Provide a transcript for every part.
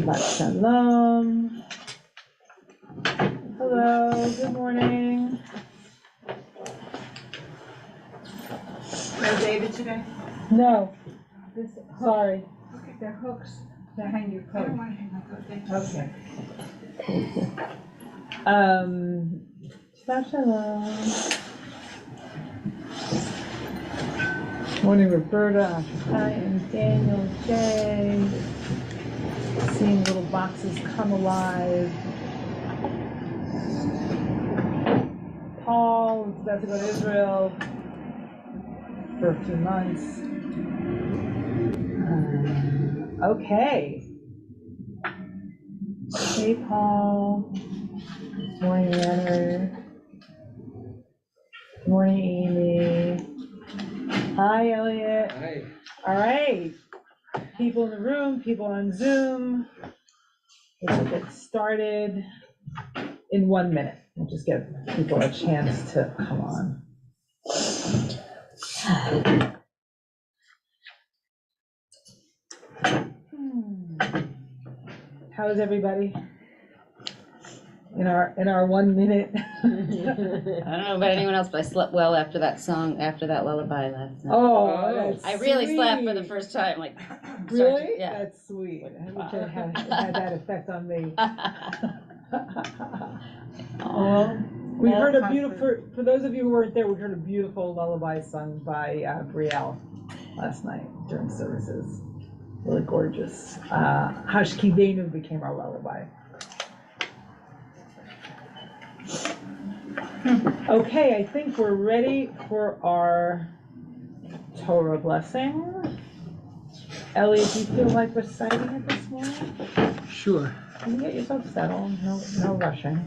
Shabbat Shalom. Hello, good morning. No David today? No, sorry. Okay, they're hooks to hang your coat. I don't want to hang my coat, thank you. Okay. Shabbat Shalom. Morning, Roberta, Ashakai, and Daniel, Jay. Seeing little boxes come alive. Paul is about to go to Israel for a few months. Okay. Hey, Paul. Good morning, Leonard. Good morning, Amy. Hi, Elliot. Hi. All right. People in the room, people on Zoom. We'll get started in 1 minute. We'll just give people a chance to come on. How is everybody in our 1 minute? I don't know about anyone else, but I slept well after that song, after that lullaby last night. Oh, that's I really sweet. slept for the first time, like. Really? Yeah. That's sweet. I wish it had that effect on me. We heard a beautiful, for those of you who weren't there, we heard a beautiful lullaby sung by Brielle last night during services. Really gorgeous. Hashkivenu became our lullaby. Okay, I think we're ready for our Torah blessing. Elliot, do you feel like reciting it this morning? Sure. Can you get yourself settled? No rushing.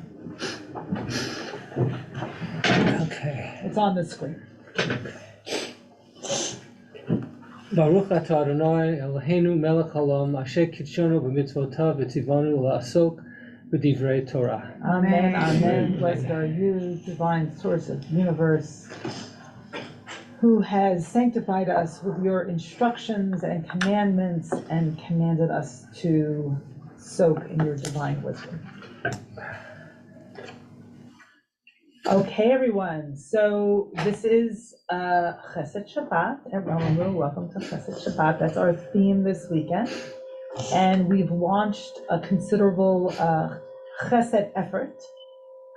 Okay. It's on the screen. Baruch atah Adonai Eloheinu melech haolam asher kitshanu b'mitzvotav v'tzivanu la'asok b'divrei Torah. Amen, amen. Blessed are you, divine source of the universe, who has sanctified us with your instructions and commandments and commanded us to soak in your divine wisdom. Okay, everyone, so this is Chesed Shabbat at Romemu. Welcome to Chesed Shabbat. That's our theme this weekend. And we've launched a considerable Chesed effort.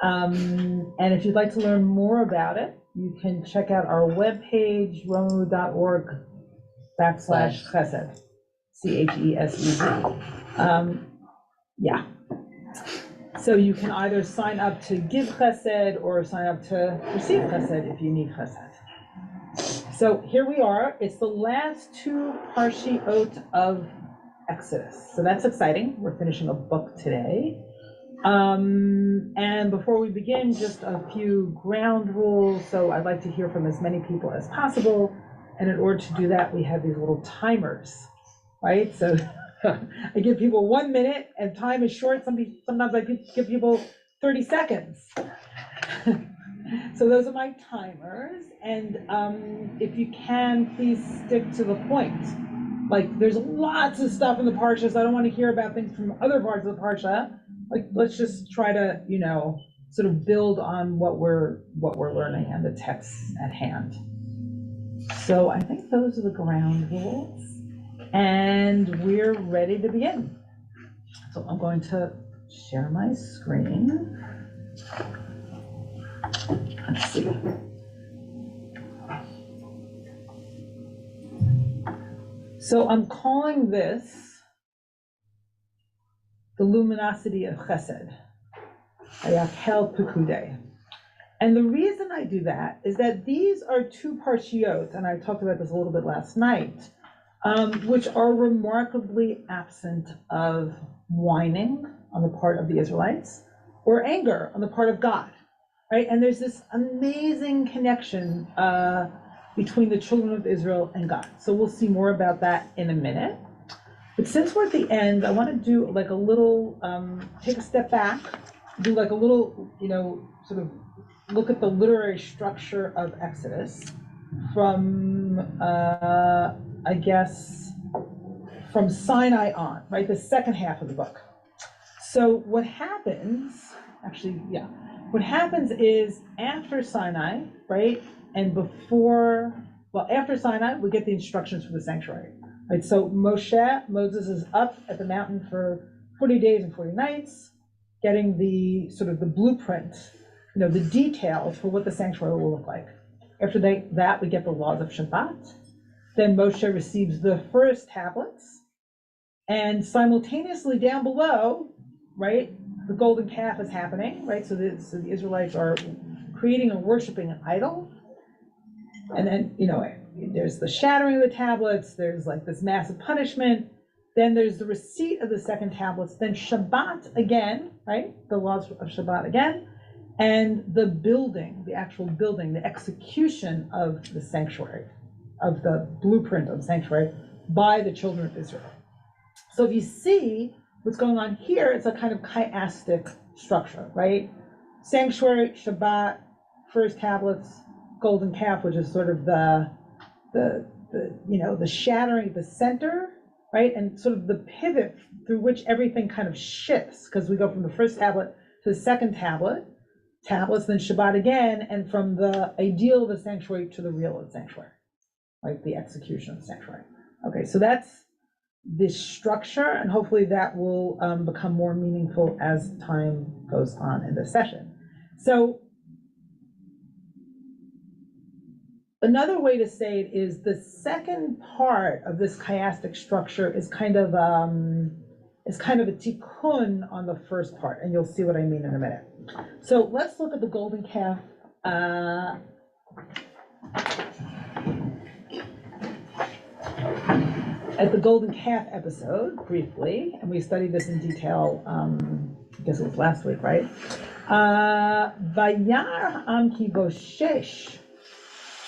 And if you'd like to learn more about it, you can check out our webpage, romemu.org/chesed, CHESED. Yeah. So you can either sign up to give chesed or sign up to receive chesed if you need chesed. So here we are. It's the last two parshiot of Exodus. So that's exciting. We're finishing a book today. And before we begin, just a few ground rules. So I'd like to hear from as many people as possible. And in order to do that, we have these little timers, right? So I give people 1 minute and time is short. Sometimes I give people 30 seconds. So those are my timers. And if you can, please stick to the point. Like there's lots of stuff in the parsha, so I don't want to hear about things from other parts of the parsha. Like let's just try to, sort of build on what we're learning and the texts at hand. So I think those are the ground rules. And we're ready to begin. So I'm going to share my screen. Let's see. So I'm calling this the luminosity of Chesed, Hayakel Pekudei. And the reason I do that is that these are two parshiot, and I talked about this a little bit last night, which are remarkably absent of whining on the part of the Israelites or anger on the part of God, right? And there's this amazing connection between the children of Israel and God. So we'll see more about that in a minute. But since we're at the end, I want to do like a little, take a step back, do like a little, sort of look at the literary structure of Exodus from from Sinai on, right? The second half of the book. So what happens, what happens is after Sinai, right? And after Sinai, we get the instructions for the sanctuary, right? So Moses is up at the mountain for 40 days and 40 nights, getting the sort of the blueprint, the details for what the sanctuary will look like. After that, we get the laws of Shabbat. Then Moshe receives the first tablets, and simultaneously down below, right, the golden calf is happening, right? So the Israelites are creating and worshiping an idol. And then, there's the shattering of the tablets, there's like this massive punishment, then there's the receipt of the second tablets, then Shabbat again, right? The laws of Shabbat again, and the building, the actual building, the execution of the sanctuary, of the blueprint of the sanctuary by the children of Israel. So if you see what's going on here, it's a kind of chiastic structure, right? Sanctuary, Shabbat, first tablets, golden calf, which is sort of the shattering at the center, right? And sort of the pivot through which everything kind of shifts, because we go from the first tablet to the second tablets, then Shabbat again, and from the ideal of the sanctuary to the real of the sanctuary, like the execution of the sanctuary. Okay, so that's this structure, and hopefully that will become more meaningful as time goes on in this session. So another way to say it is the second part of this chiastic structure is kind of a tikkun on the first part, and you'll see what I mean in a minute. So let's look at the golden calf. At the golden calf episode, briefly, and we studied this in detail, I guess it was last week, right? Vayar ha'am ki boshesh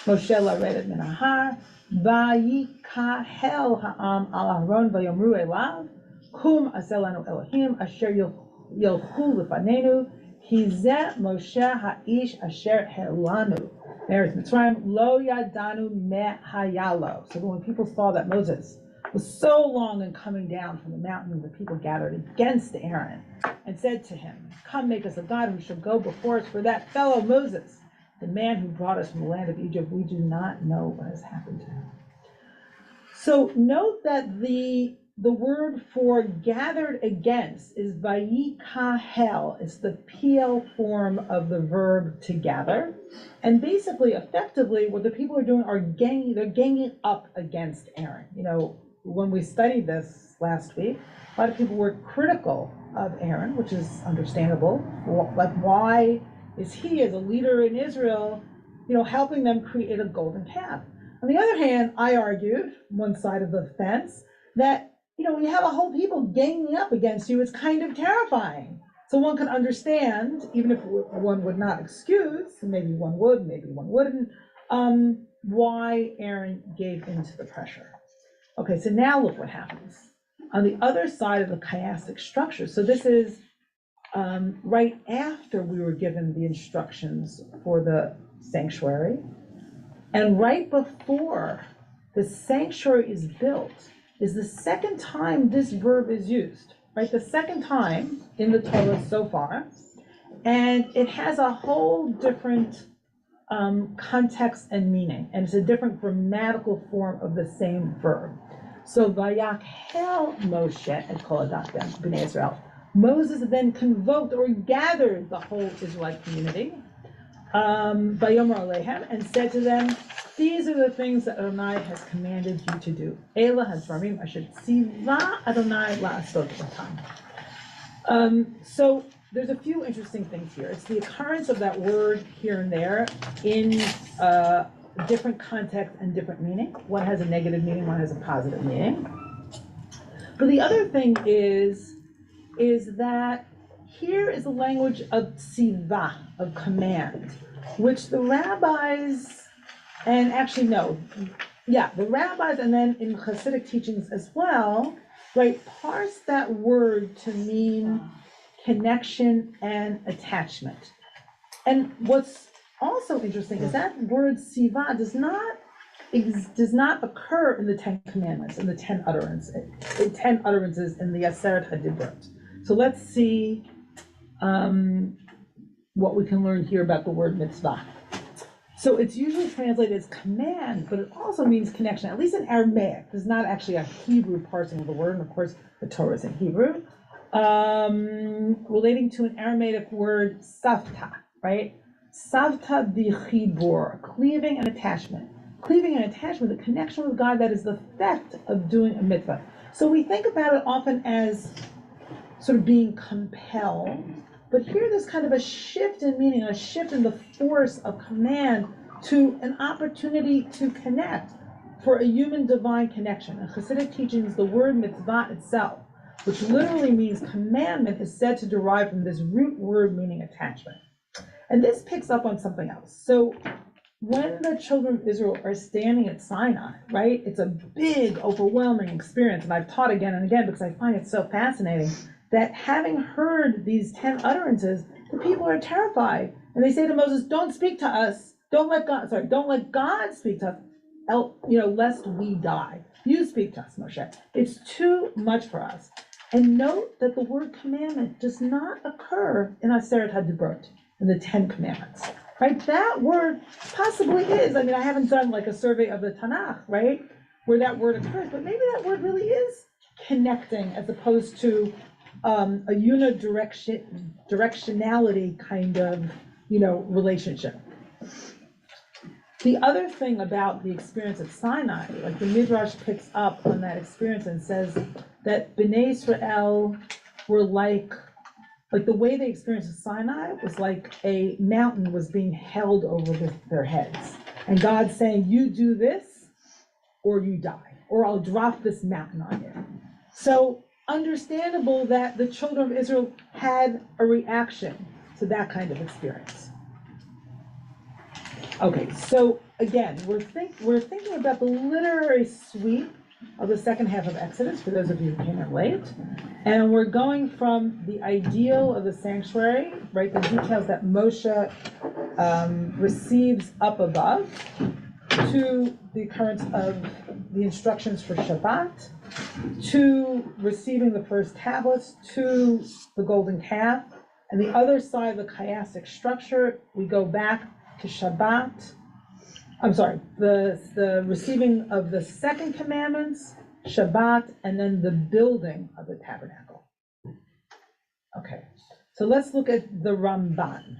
Moshe laredet min hahar, vayikahel ha'am al Aharon vayomru elav, kum aseh lanu Elohim asher yilchu lefanenu, ki zeh Moshe ha'ish asher helanu me'eretz Mitzrayim lo yadanu mehayalo. So when people saw that Moses was so long in coming down from the mountain, the people gathered against Aaron and said to him, "Come, make us a god who shall go before us, for that fellow Moses, the man who brought us from the land of Egypt, we do not know what has happened to him." So note that the word for gathered against is vayikahel. It's the PL form of the verb to gather. And basically, effectively, what the people are doing are they're ganging up against Aaron. When we studied this last week, a lot of people were critical of Aaron, which is understandable. Like, why is he, as a leader in Israel, helping them create a golden calf? On the other hand, I argued, one side of the fence, that, when you have a whole people ganging up against you, it's kind of terrifying. So one can understand, even if one would not excuse, maybe one would, maybe one wouldn't, why Aaron gave into the pressure. Okay, so now look what happens. On the other side of the chiastic structure, so this is right after we were given the instructions for the sanctuary, and right before the sanctuary is built is the second time this verb is used, right? The second time in the Torah so far, and it has a whole different context and meaning, and it's a different grammatical form of the same verb. So vayakhel Moshe et kol bnei Israel. Moses then convoked or gathered the whole Israelite community, Vayomer Alehem, and said to them, "These are the things that Adonai has commanded you to do. Ela hadvarim asher tziva Adonai la'asot otam." So there's a few interesting things here. It's the occurrence of that word here and there in different context and different meaning. One has a negative meaning, one has a positive meaning. But the other thing is that here is the language of tziva, of command, which the rabbis, and actually the rabbis, and then in Hasidic teachings as well, right, parse that word to mean connection and attachment. And what's also interesting is that word tziva does not does not occur in the 10 Commandments, in the 10 utterances, in the Aseret HaDibrot. So let's see what we can learn here about the word mitzvah. So it's usually translated as command, but it also means connection, at least in Aramaic. There's not actually a Hebrew parsing of the word, and of course the Torah is in Hebrew. Relating to an Aramaic word, savta, right? Savta bichibur, cleaving and attachment. Cleaving and attachment, the connection with God, that is the effect of doing a mitzvah. So we think about it often as sort of being compelled, but here there's kind of a shift in meaning, a shift in the force of command to an opportunity to connect for a human-divine connection. In Hasidic teachings, the word mitzvah itself, which literally means commandment, is said to derive from this root word meaning attachment. And this picks up on something else. So when the children of Israel are standing at Sinai, right, it's a big, overwhelming experience. And I've taught again and again because I find it so fascinating that having heard these 10 utterances, the people are terrified. And they say to Moses, don't speak to us. Don't let God speak to us, lest we die. You speak to us, Moshe. It's too much for us. And note that the word commandment does not occur in Aseret HaDibrot, in the 10 Commandments, right? That word possibly is. I mean, I haven't done like a survey of the Tanakh, right, where that word occurs, but maybe that word really is connecting as opposed to a unidirectionality kind of, relationship. The other thing about the experience at Sinai, like the Midrash picks up on that experience and says that Bnei Israel were like the way they experienced Sinai was like a mountain was being held over their heads. And God's saying, you do this or you die, or I'll drop this mountain on you. So understandable that the children of Israel had a reaction to that kind of experience. Okay, so again, we're thinking about the literary sweep of the second half of Exodus, for those of you who came in late. And we're going from the ideal of the sanctuary, right, the details that Moshe receives up above, to the occurrence of the instructions for Shabbat, to receiving the first tablets, to the golden calf. And the other side of the chiastic structure, we go back to Shabbat. I'm sorry, the receiving of the second commandments, Shabbat, and then the building of the tabernacle. Okay, so let's look at the Ramban.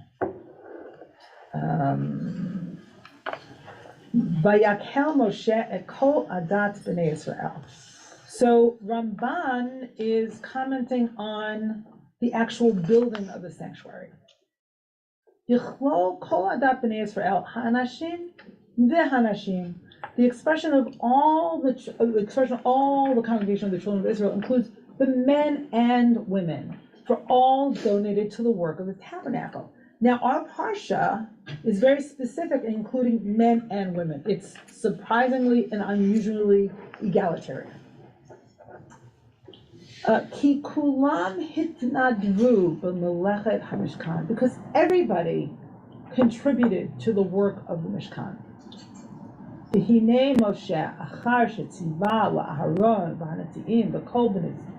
Vayakel Moshe et kol adat b'nei Israel. So Ramban is commenting on the actual building of the sanctuary. Yichlol kol adat b'nei Israel ha'anashim v'hanashim. The expression of all the congregation of the children of Israel includes the men and women, for all donated to the work of the tabernacle. Now, our parsha is very specific in including men and women. It's surprisingly and unusually egalitarian. Ki kulam hitnadvu b'melechet hamishkan, because everybody contributed to the work of the Mishkan. V'hinei Moshe achar shetziva la'Aharon v'hanatiim v'kol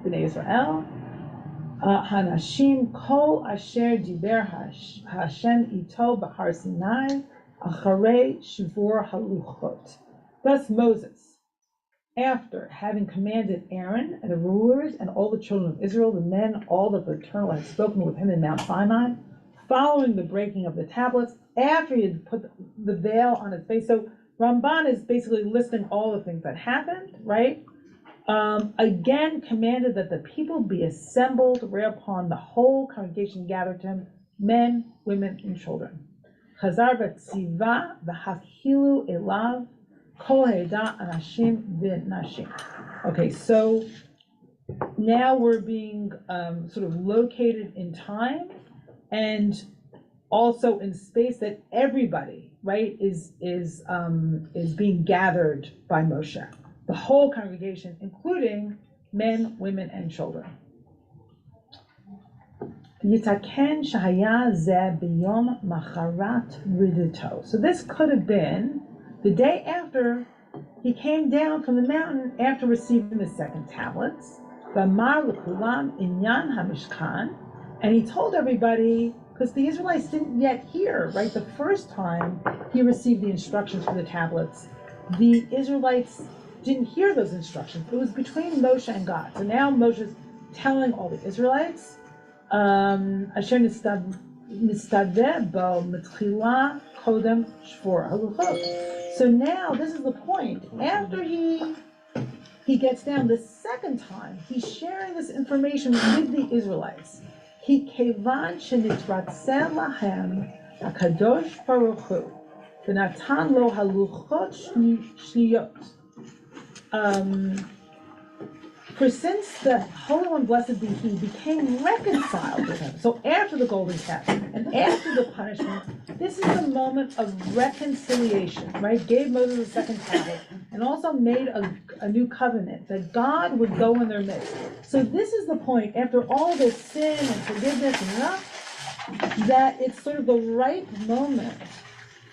b'nei Israel Hanashim kol asher diber Hashem ito b'Har Sinai acharei shivur haluchot. Thus Moses, after having commanded Aaron and the rulers and all the children of Israel, the men, all that the Eternal had spoken with him in Mount Sinai, following the breaking of the tablets, after he had put the veil on his face. So Ramban is basically listing all the things that happened, right? Again commanded that the people be assembled, whereupon the whole congregation gathered to him, men, women, and children. Chazar v'tziva v'hakilu elav kol ha'eda anashim v'nashim. Okay, so now we're being sort of located in time and also in space, that everybody, right, is being gathered by Moshe. The whole congregation, including men, women, and children. Yitaken shahaya zeh b'yom macharat riduto. So this could have been the day after he came down from the mountain after receiving the second tablets, V'amar l'kulam inyan hamishkan, and he told everybody, because the Israelites didn't yet hear, right? The first time he received the instructions for the tablets, the Israelites didn't hear those instructions. It was between Moshe and God. So now Moshe's telling all the Israelites, Asher nistadeh bo mitchila kodem shvor haluchot. So now this is the point. After he gets down the second time, he's sharing this information with the Israelites. He kevan shenitratzel lahem hakadosh baruch hu v'natan lo haluchot shniyot. For since the Holy One, blessed be He, became reconciled with him. So after the golden calf and after the punishment, this is the moment of reconciliation, right? Gave Moses the second tablet and also made a new covenant that God would go in their midst. So this is the point, after all this sin and forgiveness and enough, that it's sort of the right moment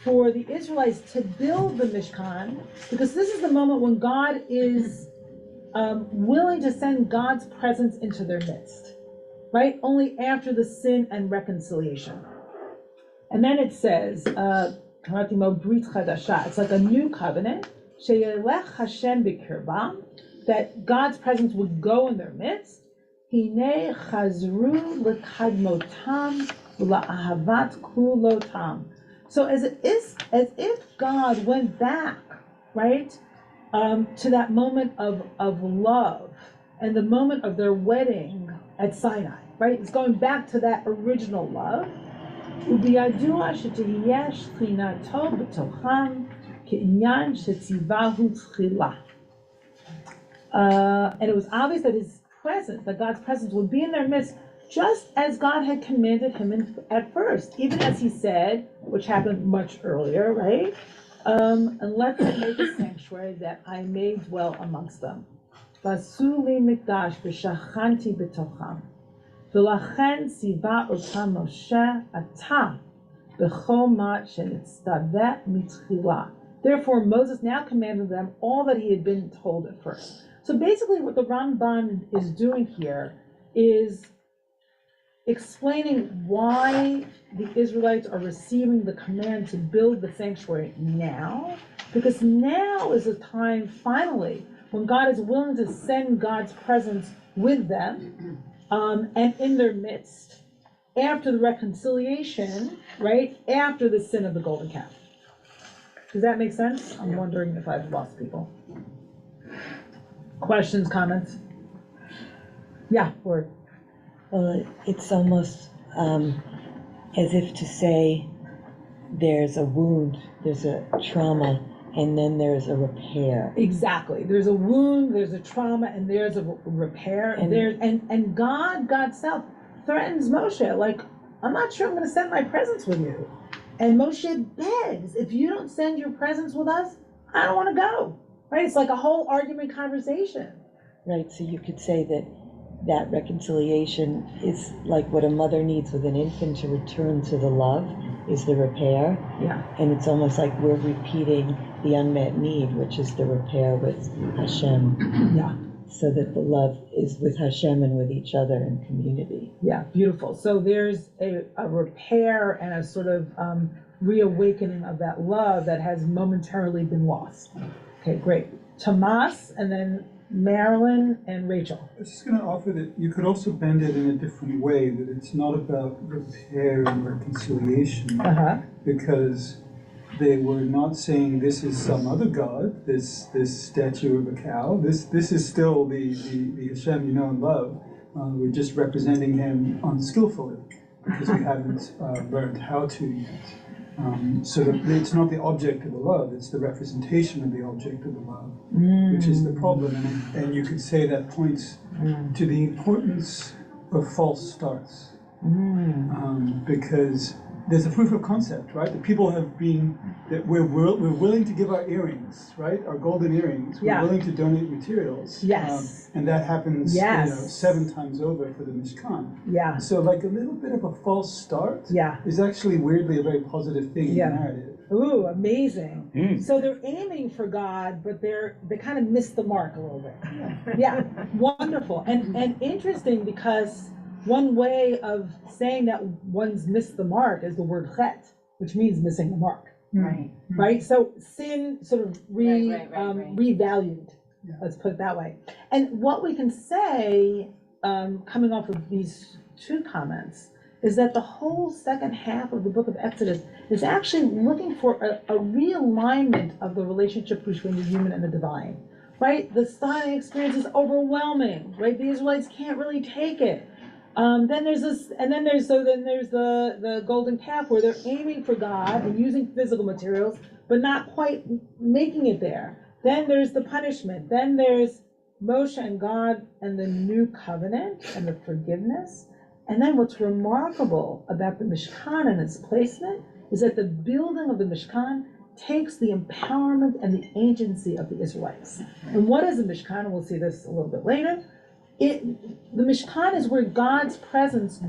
for the Israelites to build the Mishkan, because this is the moment when God is willing to send God's presence into their midst, right? Only after the sin and reconciliation. And then it says, it's like a new covenant, that God's presence would go in their midst. Hine chazru lekadmotam ula'ahavat kulotam. So as if God went back, right, to that moment of love and the moment of their wedding at Sinai, right? It's going back to that original love. And it was obvious that his presence, that God's presence would be in their midst, just as God had commanded him at first, even as he said, which happened much earlier, right? And let them make a sanctuary that I may dwell amongst them. Vasuli mikdash v'shachanti b'tocham. V'lachen siva otam Moshe ata b'chol mat shenitztaveh mitchila. Therefore Moses now commanded them all that he had been told at first. So basically what the Ramban is doing here is explaining why the Israelites are receiving the command to build the sanctuary now, because now is a time, finally, when God is willing to send God's presence with them and in their midst after the reconciliation, right, after the sin of the golden calf. Does that make sense? I'm wondering if I've lost people. Questions, comments? Yeah, word. Well, it's almost as if to say there's a wound, there's a trauma, and then there's a repair. Exactly. There's a wound, there's a trauma, and there's a repair. And God self threatens Moshe, like, I'm not sure I'm going to send my presence with you. And Moshe begs, if you don't send your presence with us, I don't want to go. Right? It's like a whole argument conversation. Right, so you could say that reconciliation is like what a mother needs with an infant to return to the love is the repair. Yeah. And it's almost like we're repeating the unmet need, which is the repair with Hashem. Yeah. So that the love is with Hashem and with each other in community. Yeah, beautiful. So there's a repair and a sort of reawakening of that love that has momentarily been lost. Okay, great. Tomas, and then Marilyn and Rachel. I was just going to offer that you could also bend it in a different way, that it's not about repair and reconciliation, because they were not saying this is some other god, this statue of a cow. This is still the Hashem you know and love. We're just representing him unskillfully because we haven't learned how to yet. So that it's not the object of the love, it's the representation of the object of the love, which is the problem. And you could say that points to the importance of false starts. Because there's a proof of concept, right? The people have been, that we're willing to give our earrings, right? Our golden earrings. We're willing to donate materials. Yes. And that happens 7 times over for the Mishkan. Yeah. So like a little bit of a false start Yeah. is actually weirdly a very positive thing in the narrative. Ooh, amazing. Mm. So they're aiming for God, but they kind of miss the mark a little bit. Yeah, wonderful. And interesting because one way of saying that one's missed the mark is the word chet, which means missing the mark. Right. Right? So sin sort of Right. revalued, let's put it that way. And what we can say, coming off of these two comments, is that the whole second half of the book of Exodus is actually looking for a realignment of the relationship between the human and the divine, right? The Sinai experience is overwhelming, right? The Israelites can't really take it. Then there's the golden calf where they're aiming for God and using physical materials, but not quite making it there. Then there's the punishment. Then there's Moshe and God and the new covenant and the forgiveness. And then what's remarkable about the Mishkan and its placement is that the building of the Mishkan takes the empowerment and the agency of the Israelites. And what is the Mishkan? And we'll see this a little bit later. The Mishkan is where God's presence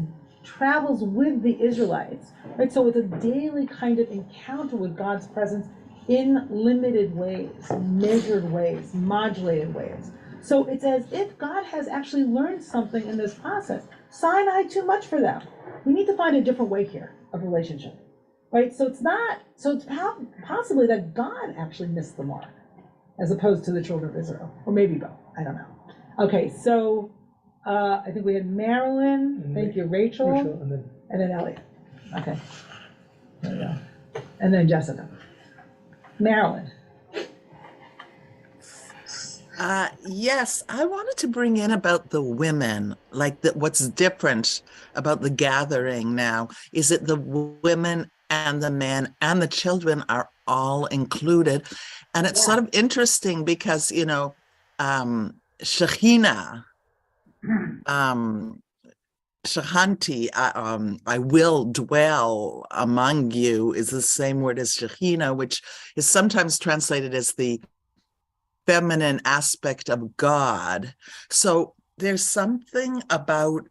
travels with the Israelites, right? So it's a daily kind of encounter with God's presence in limited ways, measured ways, modulated ways. So it's as if God has actually learned something in this process. Sinai, too much for them. We need to find a different way here of relationship, right? So it's possibly that God actually missed the mark as opposed to the children of Israel, or maybe both, I don't know. Okay, so I think we had Marilyn, thank you, Rachel, and then Elliot. Okay, there we go. And then Jessica. Marilyn. Yes, I wanted to bring in about the women, like what's different about the gathering now. Is it the women and the men and the children are all included? And it's sort of interesting because, Shekhinah, Shahanti, I will dwell among you is the same word as Shekhinah, which is sometimes translated as the feminine aspect of God. So there's something about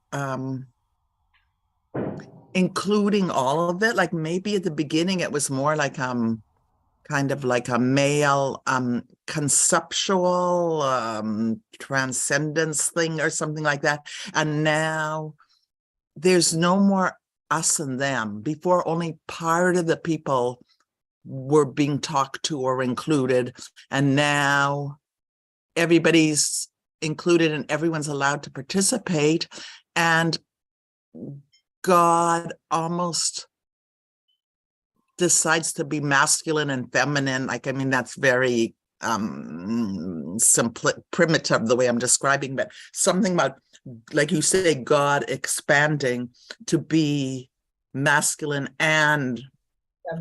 including all of it. Like maybe at the beginning it was more like kind of like a male conceptual transcendence thing or something like that. And now there's no more us and them. Before, only part of the people were being talked to or included, and now everybody's included and everyone's allowed to participate, and God almost decides to be masculine and feminine. Like, I mean, that's very primitive the way I'm describing, but something about, like you say, God expanding to be masculine and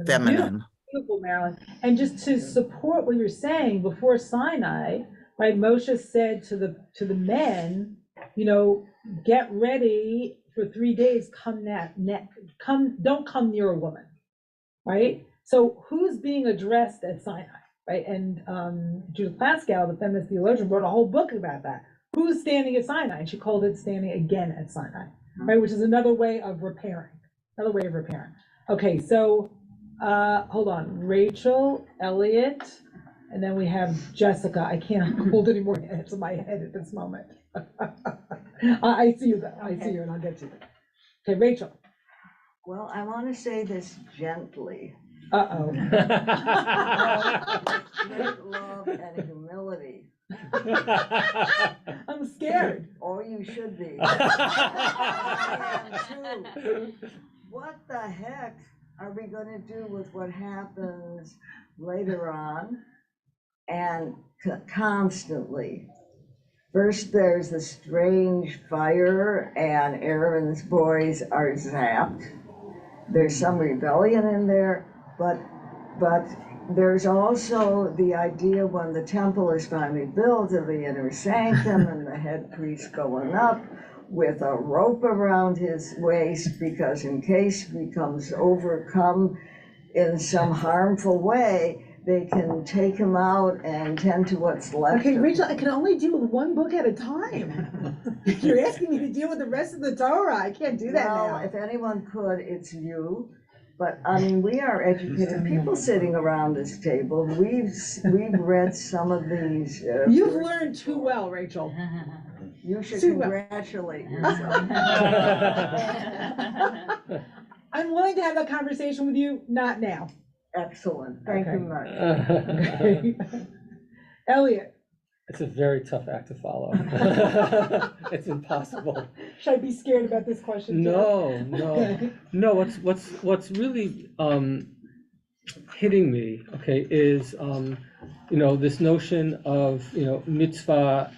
feminine. Beautiful, Marilyn. And just to support what you're saying, before Sinai, right, Moshe said to the men, get ready for 3 days, don't come near a woman, right? So who's being addressed at Sinai, right? And Judith Pascal, the feminist theologian, wrote a whole book about that. Who's standing at Sinai? And she called it standing again at Sinai, right? Which is another way of repairing. Okay, so hold on, Rachel, Elliot, and then we have Jessica. I can't hold any more heads in my head at this moment. I see you, though. I see you, and I'll get to you. Okay, Rachel. Well, I want to say this gently. Uh-oh. Great love and humility. I'm scared. Or you should be. I am too. What the heck are we going to do with what happens later on and constantly? First, there's the strange fire, and Aaron's boys are zapped. There's some rebellion in there, but there's also the idea when the temple is finally built of the inner sanctum and the head priest going up with a rope around his waist, because in case he becomes overcome in some harmful way, they can take him out and tend to what's left. Okay, Rachel, I can only deal with one book at a time. You're asking me to deal with the rest of the Torah. I can't do that now. If anyone could, it's you. But, I mean, we are educated people sitting around this table. We've read some of these. You've learned too well, Rachel. You should too well. congratulate yourself. I'm willing to have that conversation with you, not now. Excellent, thank you much. Elliot, It's a very tough act to follow. It's impossible. should I be scared about this question? too? No. What's really hitting me, okay, is this notion of mitzvah,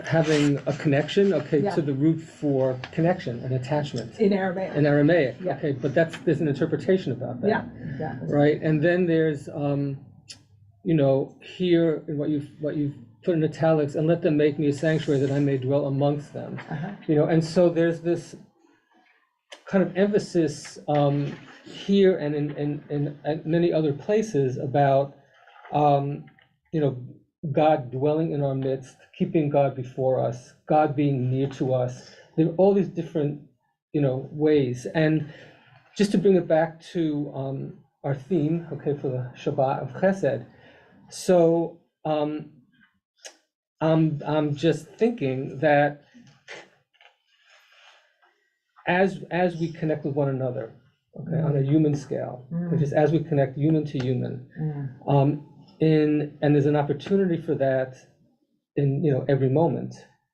having a connection, okay, Yeah. to the root for connection and attachment In Aramaic. in Aramaic, Yeah. okay, but there's an interpretation about that. Yeah, exactly. Right, and then there's here in what you've put in italics, and let them make me a sanctuary that I may dwell amongst them. Uh-huh. And so there's this kind of emphasis here and in many other places about God dwelling in our midst, keeping God before us, God being near to us. There are all these different ways, and just to bring it back to our theme, okay, for the Shabbat of Chesed. So I'm just thinking that as we connect with one another, okay, on a human scale, which is as we connect human to human, and there's an opportunity for that in every moment,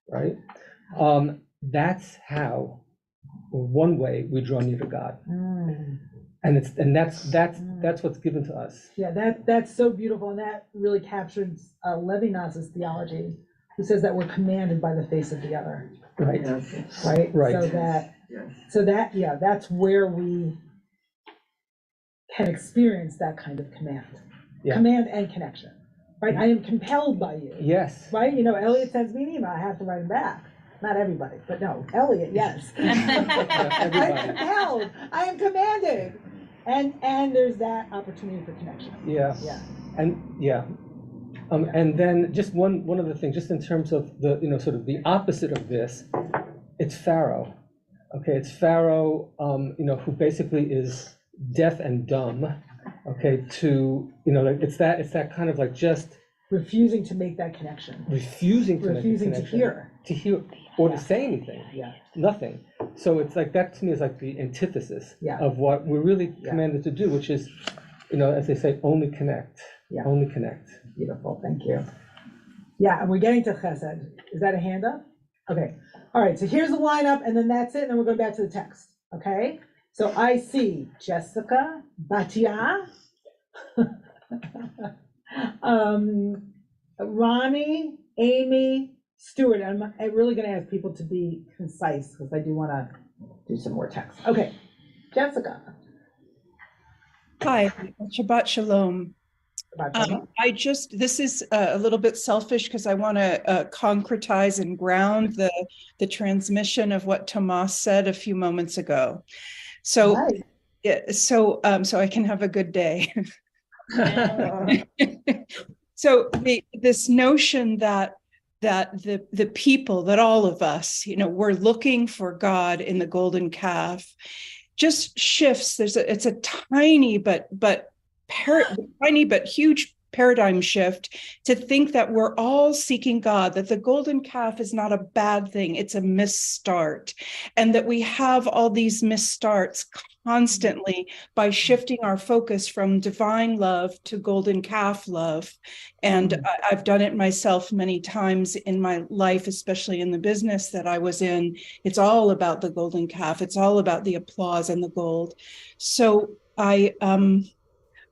right? That's how one way we draw near to God. And that's what's given to us. Yeah, that's so beautiful, and that really captures Levinas's theology, who says that we're commanded by the face of the other. Right. Yes. Right. Right. So that's where we can experience that kind of command, Yeah. command and connection. Right. I am compelled by you. Yes. Right. Elliot sends me an email. I have to write him back. Not everybody, but no, Elliot, yes. I'm compelled. I am commanded. And there's that opportunity for connection. Yeah. Yeah. And then just one other thing, just in terms of the sort of the opposite of this, it's Pharaoh. Okay, it's Pharaoh, who basically is deaf and dumb. Okay, to it's that kind of like just refusing to make that connection. Refusing to hear. To hear or to say anything. Yeah. Nothing. So it's like that to me is like the antithesis of what we're really commanded to do, which is, as they say, only connect. Yeah. Only connect. Beautiful, thank you. Yeah, and we're getting to Chesed. Is that a hand up? Okay. All right, so here's the lineup, and then that's it, and then we're going back to the text. Okay? So I see Jessica, Batia, Ronnie, Amy, Stuart. I'm really going to ask people to be concise because I do want to do some more text. Okay, Jessica. Hi, Shabbat Shalom. This is a little bit selfish because I want to concretize and ground the transmission of what Tomas said a few moments ago. So, so I can have a good day. So this notion that the people, that all of us, we're looking for God in the golden calf, just shifts. It's a tiny but huge paradigm shift to think that we're all seeking God, that the golden calf is not a bad thing, it's a misstart, and that we have all these misstarts constantly by shifting our focus from divine love to golden calf love. And I've done it myself many times in my life, especially in the business that I was in. It's all about the golden calf. It's all about the applause and the gold. So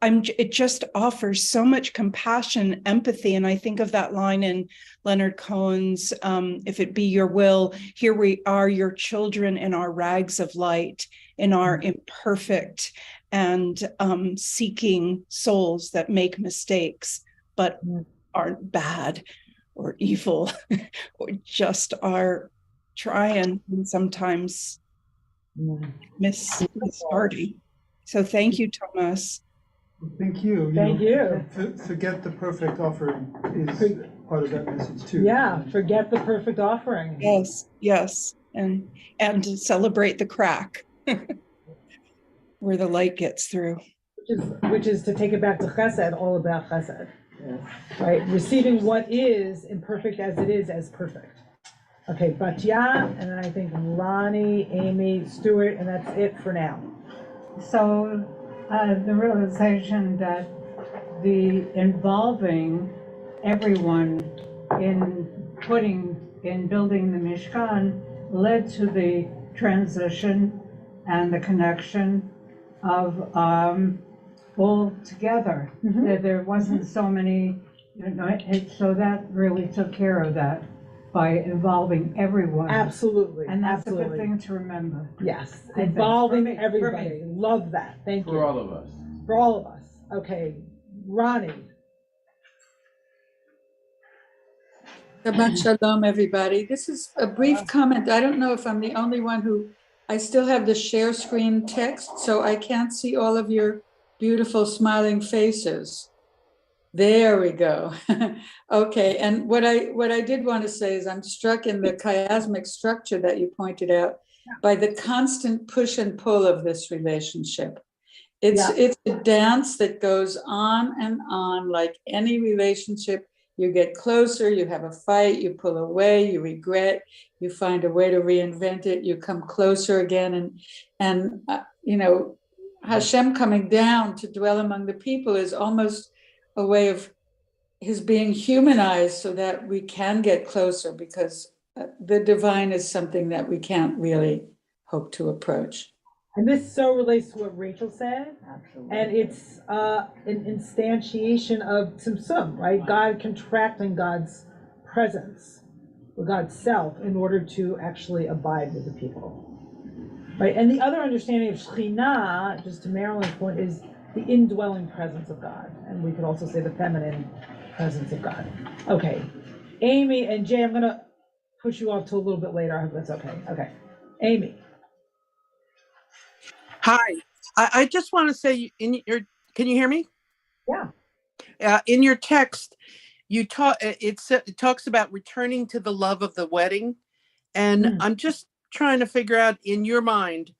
it just offers so much compassion, empathy. And I think of that line in Leonard Cohen's, if it be your will, here we are, your children in our rags of light, in our imperfect and seeking souls that make mistakes, but aren't bad or evil, or just are trying and sometimes misstarting. So thank you, Thomas. Thank you. Thank you. Forget the perfect offering is part of that message too. Yeah, forget the perfect offering. Yes, and to celebrate the crack. Where the light gets through. Which is to take it back to chesed, all about chesed, right? Receiving what is imperfect as it is as perfect. Okay, Batya, and then I think Lonnie, Amy, Stuart, and that's it for now. So the realization that the involving everyone in building the Mishkan led to the transition and the connection of all together. That there wasn't so many, so that really took care of that by involving everyone. Absolutely, And that's a absolutely. good thing to remember. Yes, I think. involving For me. everybody. Love that. Thank you. For all of us. For all of us. Okay, Ronnie. Shabbat shalom, everybody. This is a brief comment. I don't know if I'm the only one who, I still have the share screen text, so I can't see all of your beautiful smiling faces. There we go. Okay, and what I did want to say is I'm struck in the chiasmic structure that you pointed out by the constant push and pull of this relationship. It's a dance that goes on and on, like any relationship. You get closer, you have a fight, you pull away, you regret, you find a way to reinvent it, you come closer again, and Hashem coming down to dwell among the people is almost a way of his being humanized so that we can get closer, because the divine is something that we can't really hope to approach. And this so relates to what Rachel said. Absolutely. And it's an instantiation of Tzimtzum, right? God contracting God's presence, or God's self, in order to actually abide with the people. Right? And the other understanding of Shekhinah, just to Marilyn's point, is the indwelling presence of God. And we could also say the feminine presence of God. Okay. Amy and Jay, I'm going to push you off to a little bit later. I hope that's okay. Okay. Amy. Hi, I just want to say can you hear me? Yeah. In your text, it talks about returning to the love of the wedding. And I'm just trying to figure out, in your mind,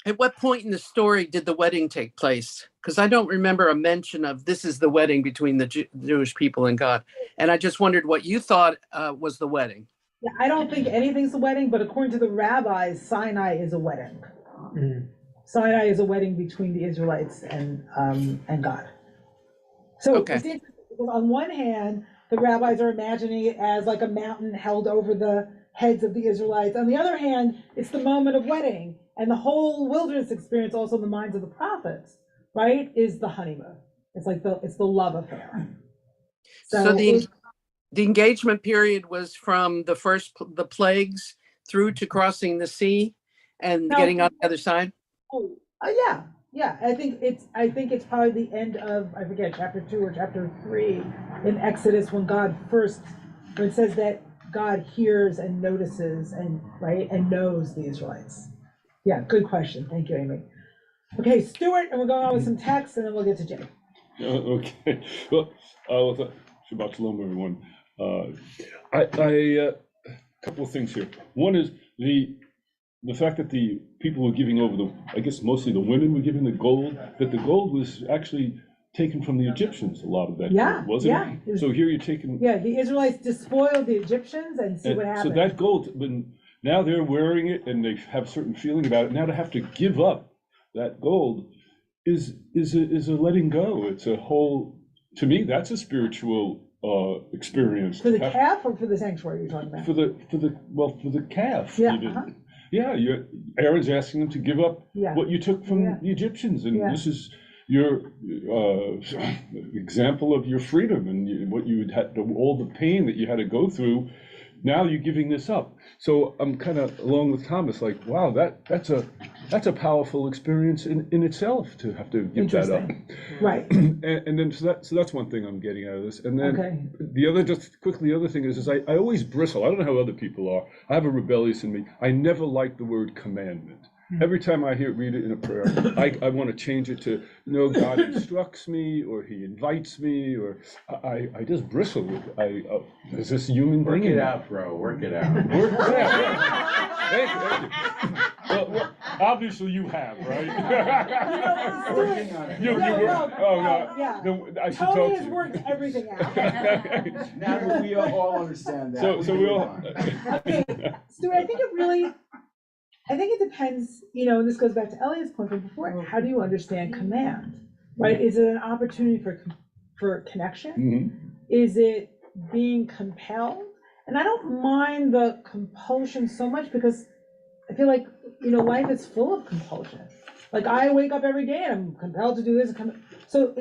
at what point in the story did the wedding take place? Because I don't remember a mention of this is the wedding between the Jewish people and God. And I just wondered what you thought was the wedding. Yeah, I don't think anything's a wedding, but according to the rabbis, Sinai is a wedding. Sinai is a wedding between the Israelites and God. So Okay. it's interesting because on one hand, the rabbis are imagining it as like a mountain held over the heads of the Israelites. On the other hand, it's the moment of wedding, and the whole wilderness experience, also in the minds of the prophets, right, is the honeymoon. It's like it's the love affair. So the engagement period was from the plagues through to crossing the sea and getting on the other side. Yeah. I think it's probably the end of, I forget, chapter 2 or chapter 3 in Exodus, when it says that God hears and notices and knows the Israelites. Yeah, good question. Thank you, Amy. Okay, Stuart, and we're going on with some text, and then we'll get to Jay. Okay. Well, Shabbat Shalom, everyone. A couple of things here. One is the fact that the people were giving over I guess mostly the women were giving the gold, that the gold was actually taken from the Egyptians, a lot of that gold, wasn't it? So here you're taking... Yeah, the Israelites despoiled the Egyptians, and see what happened. So that gold, now they're wearing it and they have a certain feeling about it. Now to have to give up that gold is a letting go. It's a whole, to me, that's a spiritual experience. For the calf or for the sanctuary you're talking about? For the calf. Yeah. Aaron's asking them to give up what you took from the Egyptians, and this is your example of your freedom and what you had, all the pain that you had to go through. Now you're giving this up. So I'm kind of along with Thomas, like, wow, that's a powerful experience in itself, to have to give that up. Right. And then so that's one thing I'm getting out of this. And then the other thing is I always bristle. I don't know how other people are. I have a rebellious in me. I never like the word commandment. Every time I read it in a prayer, I want to change it to, no, God instructs me, or he invites me, or I just bristle with is this human being? Work it out, bro. Work it out. Work it out. Thank you. Well, obviously you have, right? Working on it. You No, were, no, oh, no, yeah. no, I should Tony talk has to worked you. everything out. Now that we all understand that. So can we move all. on. Okay, Stuart, I think it depends, and this goes back to Elliot's point from before, how do you understand command, right? Is it an opportunity for connection? Mhm. Is it being compelled? And I don't mind the compulsion so much because I feel like, life is full of compulsion. Like I wake up every day and I'm compelled to do this. So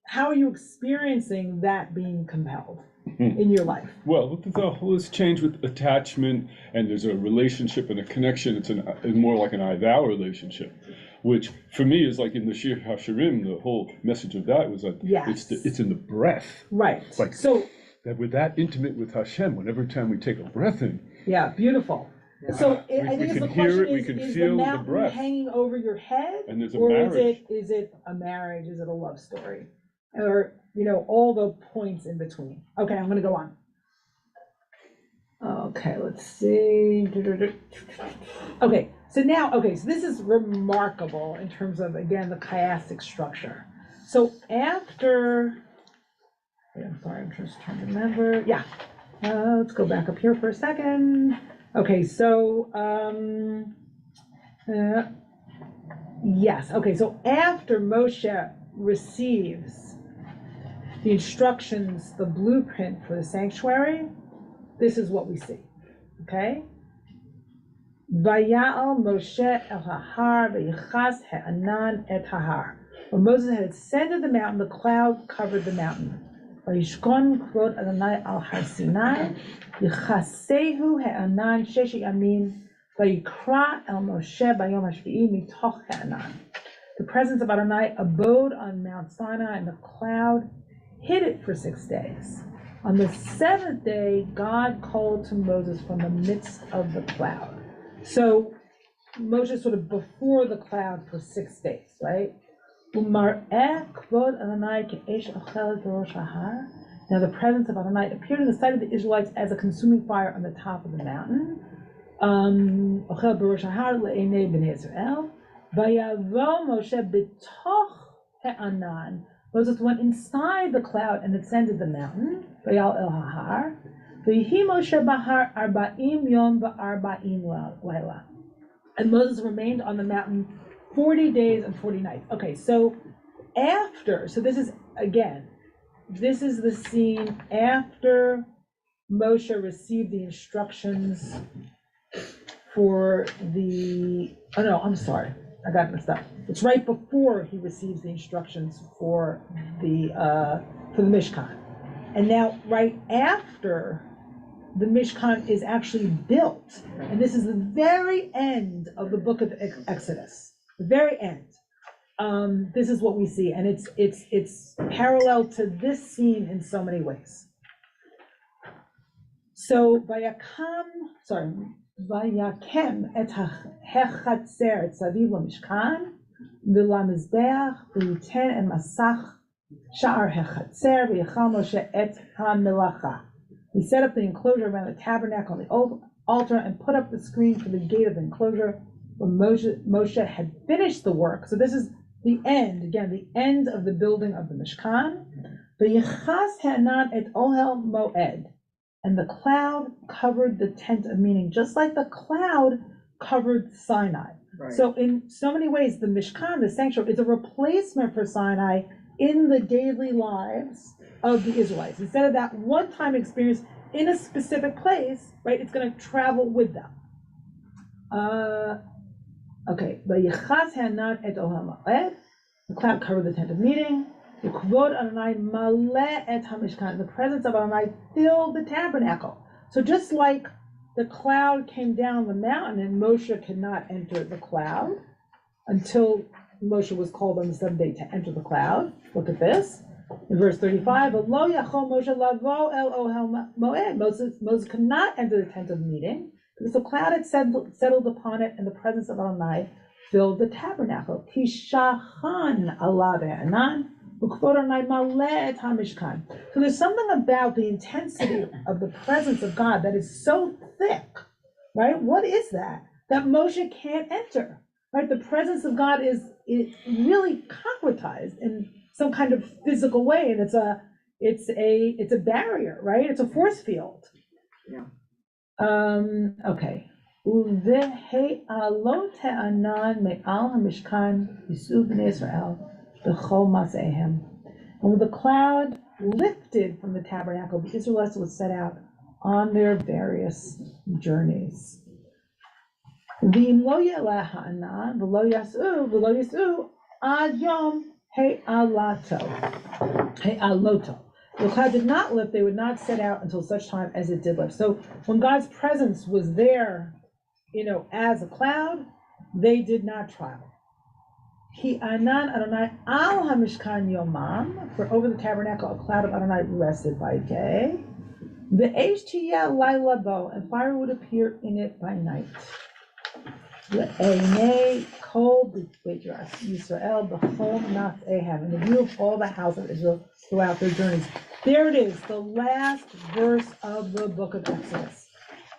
how are you experiencing that being compelled in your life? Well, the whole is change with attachment, and there's a relationship and a connection. It's more like an I-thou relationship, which for me is like in the Shir HaShirim, the whole message of that was that it's in the breath. Right. Like so that we're that intimate with Hashem. Every time we take a breath in. Yeah, beautiful. So I think can the hear question it, we is can the feel the mountain breath. hanging over your head? And there's a or marriage. is it a marriage? Is it a love story? Or, all the points in between. Okay, I'm gonna go on. Okay, let's see. Okay, so this is remarkable in terms of, again, the chiastic structure. So after, I'm sorry, I'm just trying to remember. Yeah, let's go back up here for a second. Okay, so, yes, okay, so after Moshe receives the instructions, the blueprint for the sanctuary, this is what we see, okay? Vaya'al Moshe el hahar v'yichas ha'anan et hahar. When Moses had ascended the mountain, the cloud covered the mountain. Vayishkon kvod Adonai al har Sinai, yichasehu ha'anan sheshi yamin, vayikra el Moshe bayom hashvi'i mitoch ha'anan. The presence of Adonai abode on Mount Sinai, and the cloud hid it for 6 days. On the 7th day, God called to Moses from the midst of the cloud. So Moshe sort of before the cloud for 6 days, right? Now the presence of Adonai appeared in the sight of the Israelites as a consuming fire on the top of the mountain. Moses went inside the cloud and ascended the mountain. Vayal el hahar. V'yihi Moshe bahar 40 yom v'arba'im laila. And Moses remained on the mountain 40 days and 40 nights. Okay, so this is the scene after Moshe received the instructions for I got messed up. It's right before he receives the instructions for the Mishkan. And now right after the Mishkan is actually built, and this is the very end of the book of Exodus, the very end. This is what we see, and it's parallel to this scene in so many ways. So Vayakem et hechatzer et saviv lamishkan v'lamizbeach v'yiten et masach sha'ar hechatzer v'yachal Moshe et ha'melacha. He set up the enclosure around the tabernacle and the altar and put up the screen for the gate of the enclosure. When Moshe had finished the work, so this is the end, again, the end of the building of the Mishkan. V'yichas ha'anan et ohel moed. And the cloud covered the tent of meeting, just like the cloud covered Sinai. Right. So in so many ways, the Mishkan, the sanctuary, is a replacement for Sinai in the daily lives of the Israelites. Instead of that one-time experience in a specific place, right, it's going to travel with them. Okay. The cloud covered the tent of meeting. The presence of Adonai filled the tabernacle. So just like the cloud came down the mountain and Moshe could not enter the cloud until Moshe was called on the 7th day to enter the cloud. Look at this. In verse 35, Moses could not enter the tent of meeting because the cloud had settled upon it, and the presence of Adonai filled the tabernacle. Tishachan alav ha'anan. So there's something about the intensity of the presence of God that is so thick, right? What is that? that Moshe can't enter, right? The presence of God is really concretized in some kind of physical way, and it's a barrier, right? It's a force field. Yeah. Okay. Uve'he'alot ha'anan me'al ha'mishkan yis'u b'nei Israel b'chol mas'ehem. And when the cloud lifted from the tabernacle, the Israelites would set out on their various journeys. V'im lo ye'leh ha'anan v'lo yis'u ad yom he'aloto. The cloud did not lift, they would not set out until such time as it did lift. So when God's presence was there, as a cloud, they did not travel. Ki anan Adonai al hamishkan yomam, for over the tabernacle a cloud of Adonai rested by day. The tiyeh laila bo, and fire would appear in it by night. Le'enei kol beit Yisrael b'chol mas'ehem, in the view of all the house of Israel throughout their journeys. There it is, the last verse of the book of Exodus.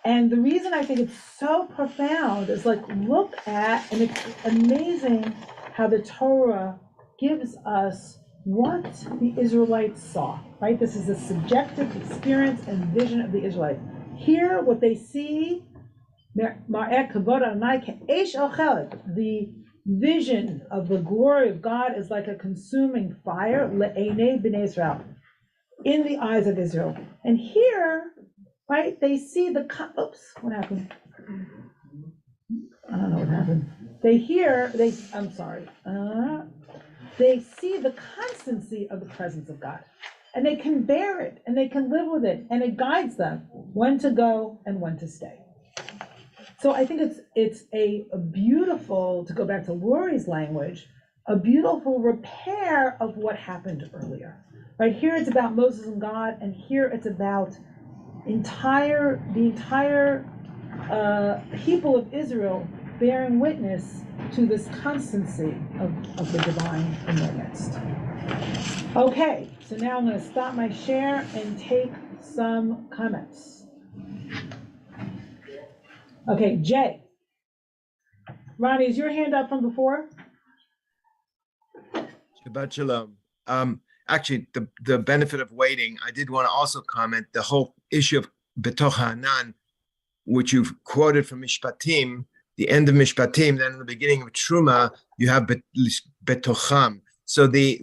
And the reason I think it's so profound is look at, and it's amazing how the Torah gives us what the Israelites saw, right? This is a subjective experience and vision of the Israelites. Here, what they see, the vision of the glory of God is like a consuming fire, le'enei b'nei Israel, in the eyes of Israel. And here, right, they see what happened? I don't know what happened. They see the constancy of the presence of God. And they can bear it, and they can live with it, and it guides them when to go and when to stay. So I think it's a beautiful, to go back to Lori's language, a beautiful repair of what happened earlier. Right here it's about Moses and God, and here it's about the entire people of Israel bearing witness to this constancy of the divine in their midst. Okay, so now I'm going to stop my share and take some comments. Okay, Jay. Ronnie, is your hand up from before? Shabbat shalom. Actually, the benefit of waiting, I did want to also comment the whole issue of Betoch Ha'anan, which you've quoted from Mishpatim, the end of Mishpatim, then in the beginning of Truma, you have Betocham. So the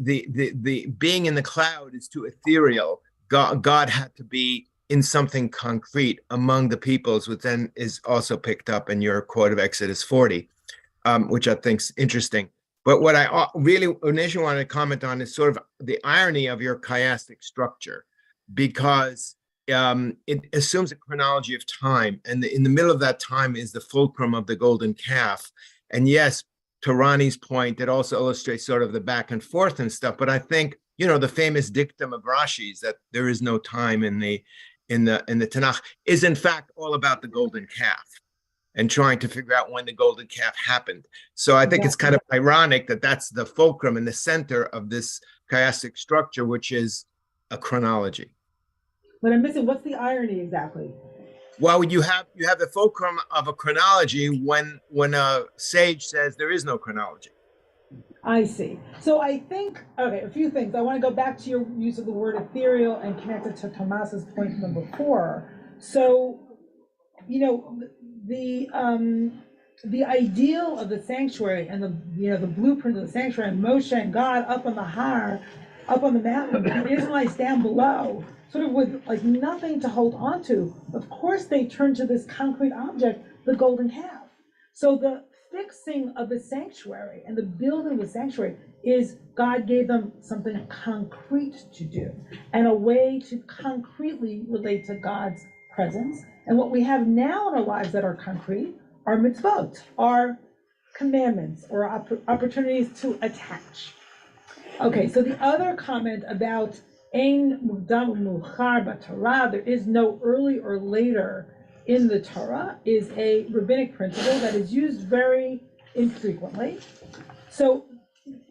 being in the cloud is too ethereal. God had to be in something concrete among the peoples, which then is also picked up in your quote of Exodus 40, which I think is interesting. But what I really initially wanted to comment on is sort of the irony of your chiastic structure, because it assumes a chronology of time, and in the middle of that time is the fulcrum of the golden calf. And yes, to Ronnie's point, it also illustrates sort of the back and forth and stuff. But I think, the famous dictum of Rashi's that there is no time in the Tanakh is in fact all about the golden calf and trying to figure out when the golden calf happened. So I think it's kind of ironic that that's the fulcrum in the center of this chiastic structure, which is a chronology. But I'm missing, what's the irony exactly? Well, you have the fulcrum of a chronology when a sage says there is no chronology. I see. So I think, a few things. I want to go back to your use of the word ethereal and connect it to Tomas's point from before. So, the ideal of the sanctuary and the blueprint of the sanctuary, and Moshe and God up on the Har, up on the mountain, the Israelites down below, sort of with nothing to hold on to. Of course, they turn to this concrete object, the golden calf. So the fixing of the sanctuary and the building of the sanctuary is God gave them something concrete to do and a way to concretely relate to God's presence. And what we have now in our lives that are concrete are mitzvot, are commandments or opportunities to attach. Okay, so the other comment about Ein Mukdam Muchar b'Torah, there is no early or later in the Torah, is a rabbinic principle that is used very infrequently. So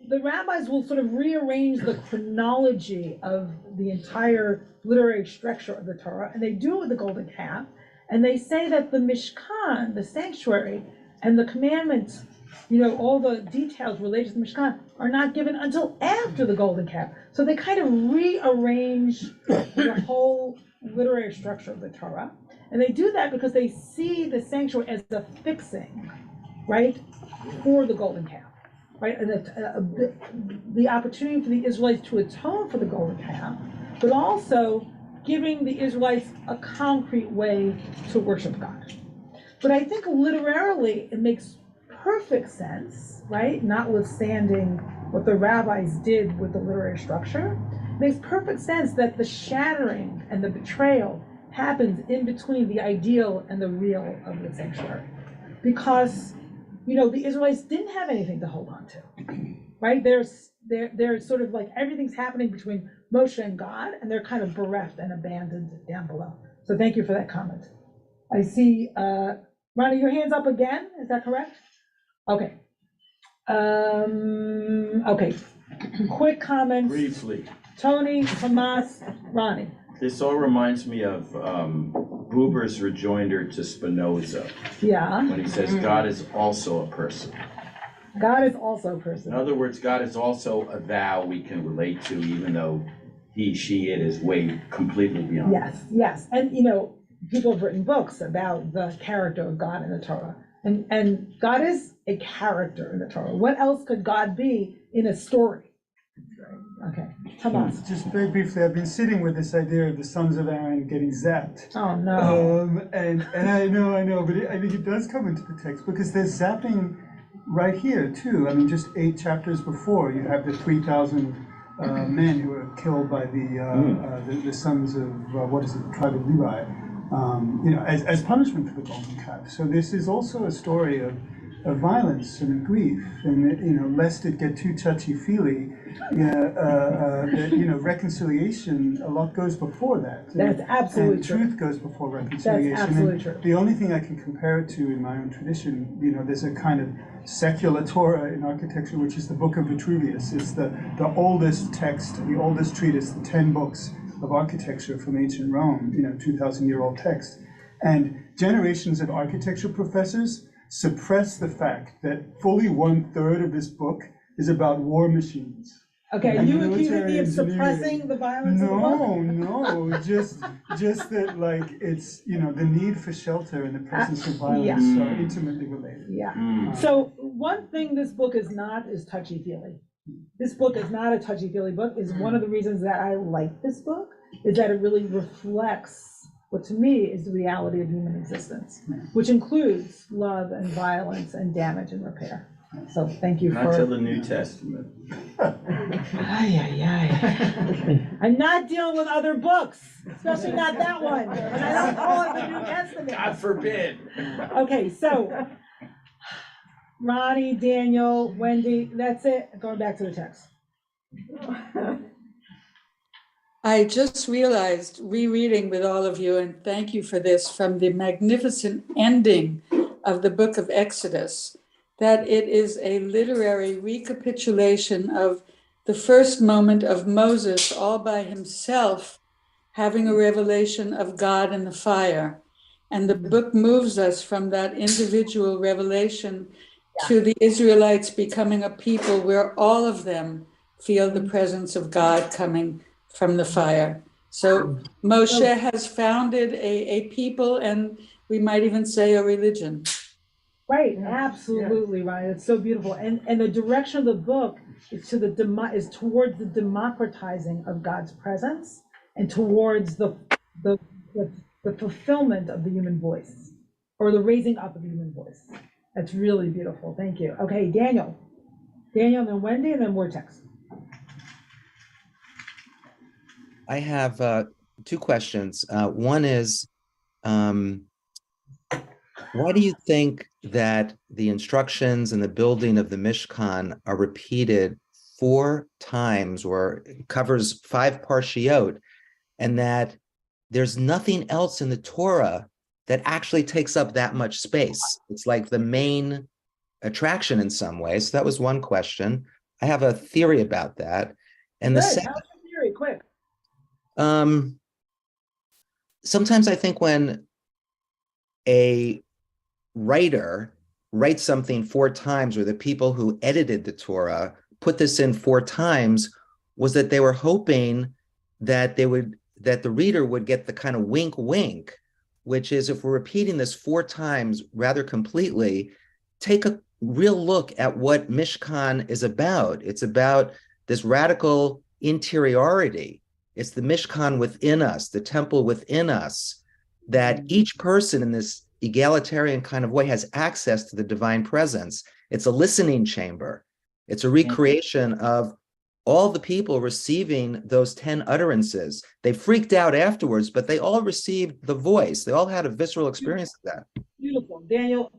the rabbis will sort of rearrange the chronology of the entire literary structure of the Torah, and they do it with the golden calf, and they say that the Mishkan, the sanctuary, And the commandments, you know, all the details related to the Mishkan are not given until after the golden calf. So they kind of rearrange the whole literary structure of the Torah. And they do that because they see the sanctuary as a fixing, right, for the golden calf, right? And the opportunity for the Israelites to atone for the golden calf, but also giving the Israelites a concrete way to worship God. But I think literarily it makes perfect sense, right? Notwithstanding what the rabbis did with the literary structure, it makes perfect sense that the shattering and the betrayal happens in between the ideal and the real of the sanctuary. Because, you know, the Israelites didn't have anything to hold on to, right? There's sort of like everything's happening between Moshe and God, and they're kind of bereft and abandoned down below. So thank you for that comment. I see, Ronnie, your hand's up again, is that correct? Okay. Okay, quick comments. Briefly. Tony, Hamas, Ronnie. This all reminds me of Buber's rejoinder to Spinoza. Yeah. When he says God is also a person. God is also a person. In other words, God is also a thou we can relate to, even though he, she, it is way completely beyond. Yes, yes. And, you know, people have written books about the character of God in the Torah. And God is a character in the Torah. What else could God be in a story? Okay, Hamas. Just very briefly, I've been sitting with this idea of the sons of Aaron getting zapped. Oh, no. And I know, but I think it does come into the text because there's zapping right here too. I mean, just 8 chapters before, you have the 3,000 men who were killed by the sons of, what is it, the tribe of Levi, you know, as punishment for the golden calf. So this is also a story of violence and of grief, and you know, lest it get too touchy-feely, that, you know, reconciliation, a lot goes before that. That's absolutely and true. Truth goes before reconciliation. That's absolutely and true. The only thing I can compare it to in my own tradition, you know, there's a kind of secular Torah in architecture, which is the Book of Vitruvius. It's the oldest text, the oldest treatise, the 10 books of architecture from ancient Rome, you know, 2,000-year-old text. And generations of architecture professors suppress the fact that fully 1/3 of this book is about war machines. Okay, and you accuse military me of engineering. suppressing the violence of the book? No, just that, like, it's, you know, the need for shelter and the presence of violence yeah. are intimately related. Yeah. So one thing this book is not is touchy-feely. This book is not a touchy-feely book. Is one of the reasons that I like this book is that it really reflects what to me is the reality of human existence, which includes love and violence and damage and repair. So thank you for. Not till the New Testament. I'm not dealing with other books, especially not that one. And I don't call it the New Testament. God forbid. Okay, so Ronnie, Daniel, Wendy, that's it. Going back to the text. I just realized, rereading with all of you, and thank you for this, from the magnificent ending of the book of Exodus, that it is a literary recapitulation of the first moment of Moses all by himself having a revelation of God in the fire. And the book moves us from that individual revelation to the Israelites becoming a people where all of them feel the presence of God coming from the fire. So Moshe has founded a people, and we might even say a religion. Right, absolutely, right. It's so beautiful. And the direction of the book is towards the democratizing of God's presence and towards the fulfillment of the human voice, or the raising up of the human voice. That's really beautiful. Thank you. Okay, Daniel, and then Wendy, and then more text. I have 2 questions. One is, why do you think that the instructions and the building of the Mishkan are repeated 4 times, or covers 5 parshiot, and that there's nothing else in the Torah that actually takes up that much space? It's like the main attraction in some ways. So that was one question. I have a theory about that. And the second, how's your theory? Quick. Sometimes I think when a writer write something 4 times, or the people who edited the Torah put this in 4 times, was that they were hoping that that the reader would get the kind of wink wink, which is, if we're repeating this 4 times rather completely, take a real look at what Mishkan is about. It's about this radical interiority. It's the Mishkan within us, the temple within us, that each person in this egalitarian kind of way has access to the divine presence. It's a listening chamber. It's a recreation of all the people receiving those 10 utterances. They freaked out afterwards, but they all received the voice. They all had a visceral experience of that. Beautiful. Daniel,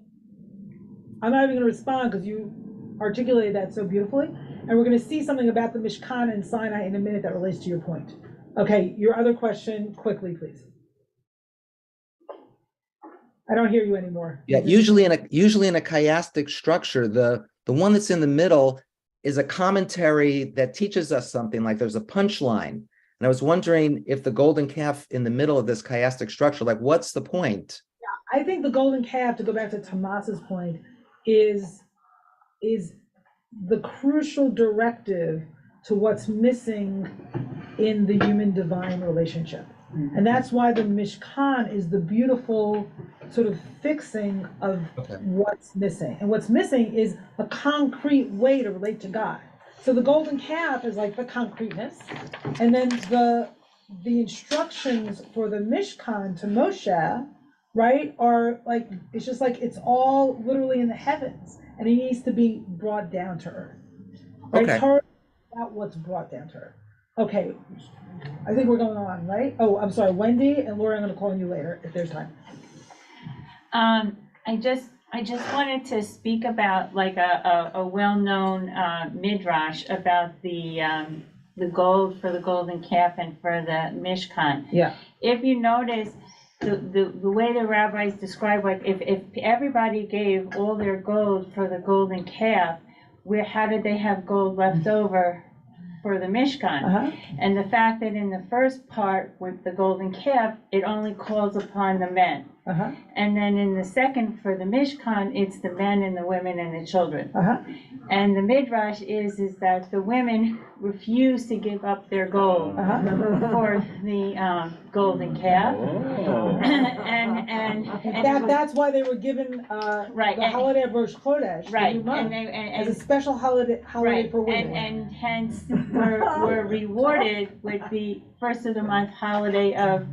I'm not even going to respond because you articulated that so beautifully. And we're going to see something about the Mishkan and Sinai in a minute that relates to your point. Okay, your other question, quickly, please. I don't hear you anymore. Yeah, usually in a chiastic structure, the one that's in the middle is a commentary that teaches us something, like there's a punchline. And I was wondering if the golden calf in the middle of this chiastic structure, like, what's the point? Yeah, I think the golden calf, to go back to Tomas's point, is the crucial directive to what's missing in the human-divine relationship. And that's why the Mishkan is the beautiful sort of fixing of what's missing. And what's missing is a concrete way to relate to God. So the golden calf is like the concreteness. And then the instructions for the Mishkan to Moshe, right, are like, it's just like, it's all literally in the heavens. And he needs to be brought down to earth. Right? Okay. Torah is about what's brought down to earth. Okay, I think we're going on, right? Oh, I'm sorry, Wendy and Laura, I'm gonna call on you later if there's time. I just wanted to speak about like a well-known midrash about the gold for the golden calf and for the Mishkan. Yeah. If you notice, the way the rabbis describe, like, if everybody gave all their gold for the golden calf, how did they have gold left over for the Mishkan? And the fact that in the first part with the golden calf, it only calls upon the men. And then in the second for the Mishkan, it's the men and the women and the children. And the midrash is that the women refuse to give up their gold for the golden calf. And that's why they were given the holiday of Rosh Chodesh, as a special holiday for women. And hence were rewarded with the first of the month holiday of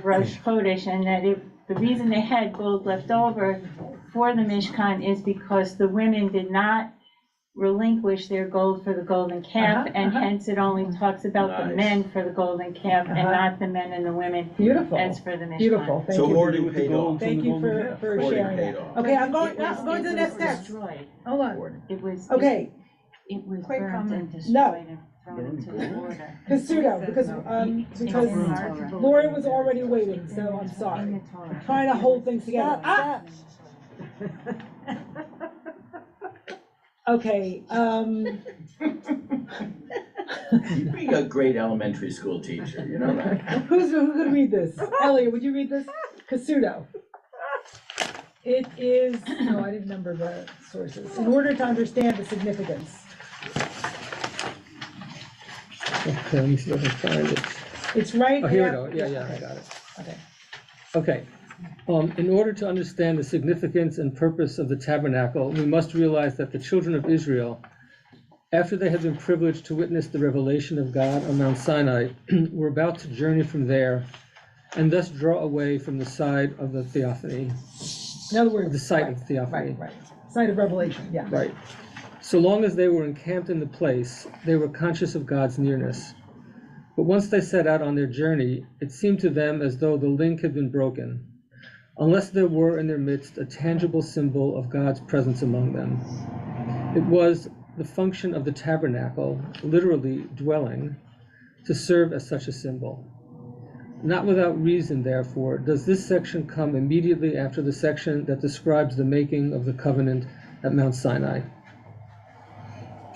Rosh Chodesh, and that the reason they had gold left over for the Mishkan is because the women did not relinquish their gold for the golden calf, and hence it only talks about the men for the golden calf and not the men and the women as for the Mishkan. Beautiful. Thank So you. hoarding paid off. Thank you for sharing that. Okay, I'm going to the next text. Hold on. It was okay. It was Quick burned comment. and destroyed and thrown into the water. Because Lori was already waiting, so I'm sorry. I'm trying to hold things together. Stop. Okay. You'd be a great elementary school teacher, you know that. Who could read this? Elliot, would you read this? Kasudo. It is, no, I didn't remember the sources. In order to understand the significance. Okay, let me see if I can find it. It's right here we there. go. Yeah, I got it. Okay. Okay. In order to understand the significance and purpose of the tabernacle, we must realize that the children of Israel, after they had been privileged to witness the revelation of God on Mount Sinai, were about to journey from there and thus draw away from the side of the theophany. In other words, the site of the theophany. Right. Site of revelation, yeah. Right. So long as they were encamped in the place, they were conscious of God's nearness. But once they set out on their journey, it seemed to them as though the link had been broken, unless there were in their midst a tangible symbol of God's presence among them. It was the function of the tabernacle, literally dwelling, to serve as such a symbol. Not without reason, therefore, does this section come immediately after the section that describes the making of the covenant at Mount Sinai.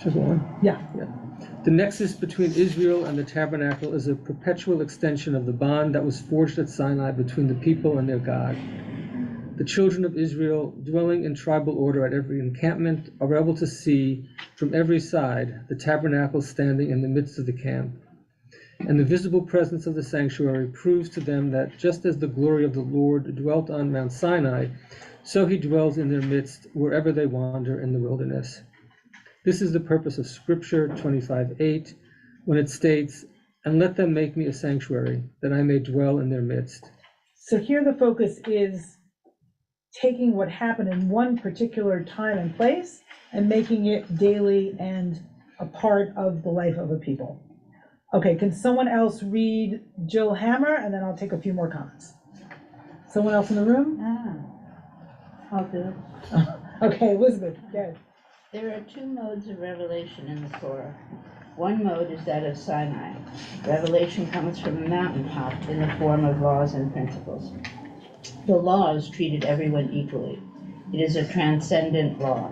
Should I go on? Yeah. The nexus between Israel and the tabernacle is a perpetual extension of the bond that was forged at Sinai between the people and their God. The children of Israel, dwelling in tribal order at every encampment, are able to see from every side the tabernacle standing in the midst of the camp. And the visible presence of the sanctuary proves to them that just as the glory of the Lord dwelt on Mount Sinai, so he dwells in their midst wherever they wander in the wilderness. This is the purpose of Scripture 25:8, when it states, "And let them make me a sanctuary, that I may dwell in their midst." So here the focus is taking what happened in one particular time and place and making it daily and a part of the life of a people. Okay, can someone else read Jill Hammer, and then I'll take a few more comments. Someone else in the room? I'll do it. Okay, Elizabeth, good. There are two modes of revelation in the Torah. One mode is that of Sinai. Revelation comes from a mountaintop in the form of laws and principles. The laws treated everyone equally. It is a transcendent law,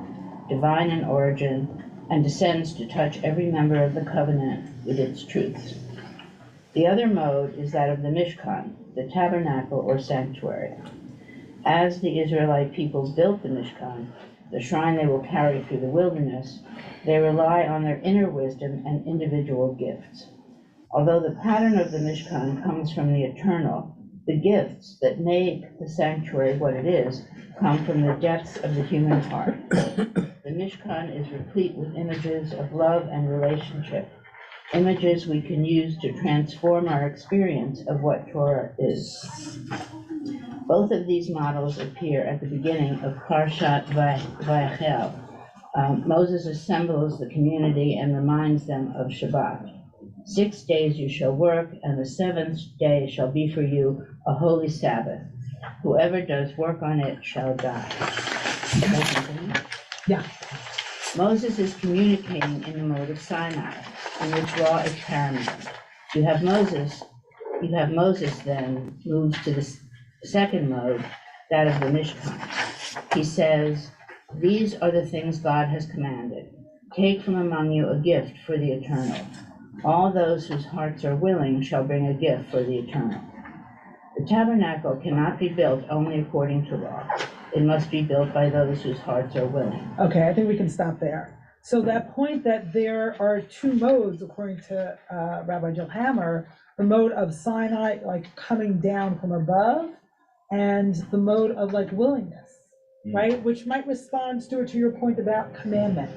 divine in origin, and descends to touch every member of the covenant with its truths. The other mode is that of the Mishkan, the tabernacle or sanctuary. As the Israelite peoples built the Mishkan, the shrine they will carry through the wilderness, they rely on their inner wisdom and individual gifts. Although the pattern of the Mishkan comes from the eternal, the gifts that make the sanctuary what it is come from the depths of the human heart. The Mishkan is replete with images of love and relationship, images we can use to transform our experience of what Torah is. Both of these models appear at the beginning of Parshat Vayachel. Moses assembles the community and reminds them of Shabbat. 6 days you shall work, and the seventh day shall be for you a holy Sabbath. Whoever does work on it shall die. Yeah. Moses is communicating in the mode of Sinai, in which law is paramount. You have Moses then moves to the second mode, that of the Mishkan. He says, "These are the things God has commanded. Take from among you a gift for the eternal. All those whose hearts are willing shall bring a gift for the eternal." The tabernacle cannot be built only according to law. It must be built by those whose hearts are willing. Okay, I think we can stop there. So that point that there are two modes, according to Rabbi Jill Hammer, the mode of Sinai, like coming down from above, and the mode of like willingness, right? Which might respond, Stuart, to your point about commandment.